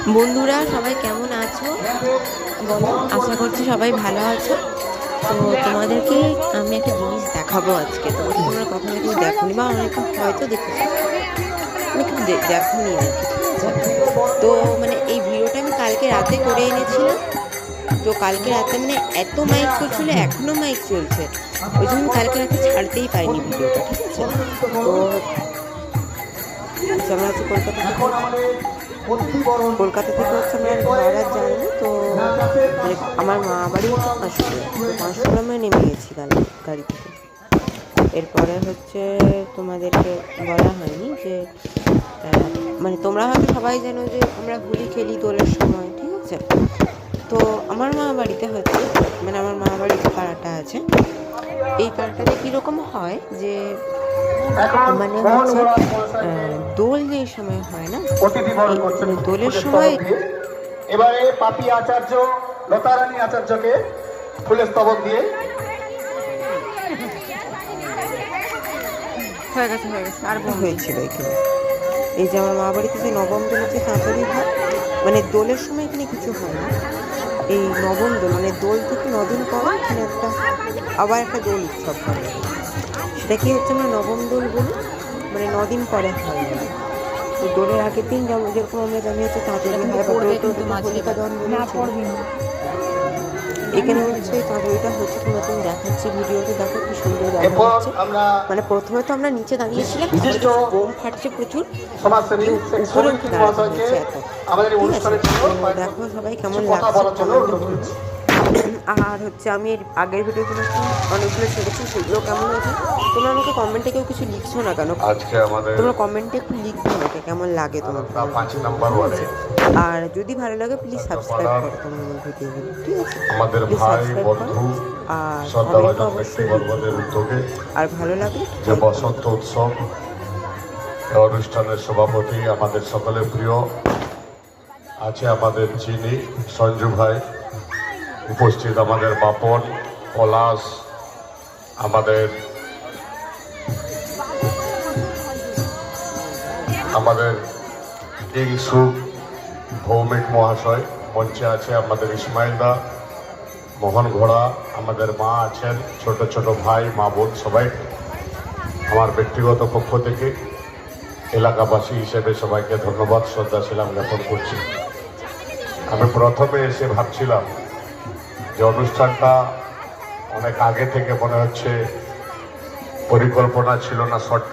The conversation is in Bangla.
বন্ধুরা সবাই কেমন আছো বলো? আশা করছি সবাই ভালো আছো। তো তোমাদেরকে আমি একটা জিনিস দেখাবো আজকে। তোমরা কখনো কেউ দেখোনি বা অনেকে হয়তো দেখেছো, মানে কেউ দেখোনি আর কি, ঠিক আছে? তো মানে এই ভিডিওটা আমি কালকে রাতে করে এনেছিলাম। তো কালকে রাতে মানে এত মাইক চলছিল, এখনো মাইক চলছে, ওই জন্য আমি কালকে রাতে ছাড়তেই পারিনি ভিডিওটা, ঠিক আছে? তো আমরা হচ্ছে কলকাতা থেকে হচ্ছে আমরা ভাড়া যাইনি। তো মানে আমার মা বাড়ি হচ্ছে পাঁশকুড়া, তো পাঁশকুড়া নেমে গেছি গাড়ি থেকে। এরপরে হচ্ছে তোমাদেরকে বলা হয়নি যে মানে তোমরা হয়তো সবাই জানো যে আমরা হোলি খেলি দোলের সময়, ঠিক আছে? তো আমার মা বাড়িতে হচ্ছে, মানে আমার মা বাড়ির যে পাড়াটা আছে, এই পাড়াটাতে কীরকম হয় যে মানে হচ্ছে দোল যে সময় হয় না, দোলের সময় এবারে পাপি আচার্য লতারানী আচার্যকে ফুলের স্তবক দিয়ে হয়ে গেছে আর হয়েছিল এখানে। এই যে আমার মা বাড়িতে যে নবম দোল হচ্ছে চাঁচড়ি ভাত, মানে দোলের সময় এখানে কিছু হয় না। এই নবম দোল মানে দোল থেকে 9 দিন পর এখানে আবার একটা দোল উৎসব করে, সেটা কি হচ্ছে আমরা নবম দোল বলি, মানে 9 দিন পরে হয়। তো দোলের আগের দিন যেরকম আমরা জানি হচ্ছে চাঁচড়ি হয় বা হোলিকা দহন বলি, এখানে হচ্ছে চাঁচড়িটা হচ্ছে। তোমরা তুমি দেখাচ্ছি ভিডিওতে, দেখো কি সুন্দর দেখা যাচ্ছে। মানে প্রথমে তো আমরা নিচে দাঁড়িয়েছিলাম, বোম ফাটছে প্রচুর, উপরে উঠে দাঁড়াতে হয়েছে এত, ঠিক আছে? দেখো সবাই কেমন লাগছে। আর হচ্ছে আমি এর আগের ভিডিওগুলো অনেকগুলো ছেড়েছি, সেগুলো কেমন হয়েছে তোমরা আমাকে কমেন্টে কেউ কিছু লিখছো না কেন? তোমরা কমেন্টে একটু লিখবে আমাকে কেমন লাগে তোমার। আর যদি ভালো লাগে প্লিজ সাবস্ক্রাইব করো তোমার আমার ভিডিওগুলো, ঠিক আছে? আমাদের ভাই বন্ধু আর শ্রদ্ধাভাজন ব্যক্তিবর্গদের উদ্যোগে আর ভালো লাগে যে বসন্ত উৎসব অনুষ্ঠানের সভাপতি আমাদের সকলের প্রিয় আছে আমাদের চিনি সঞ্জু ভাই, উপস্থিত আমাদের বাপন পলাশ, আমাদের কিংসু ভৌমিক মহাশয়, মঞ্চে আছে আমাদের ইসমাইল দা, মোহন ঘোড়া, আমাদের মা আছেন, ছোট ছোট ভাই মা বোন সবাই। আমার ব্যক্তিগত পক্ষ থেকে এলাকাবাসী হিসেবে সবাইকে ধন্যবাদ শ্রদ্ধাশীলাম জ্ঞাপন করছি। আমি প্রথমে এসে ভাবছিলাম যে অনুষ্ঠানটা অনেক আগে থেকে মনে হচ্ছে পরিকল্পনা ছিল না, শর্ট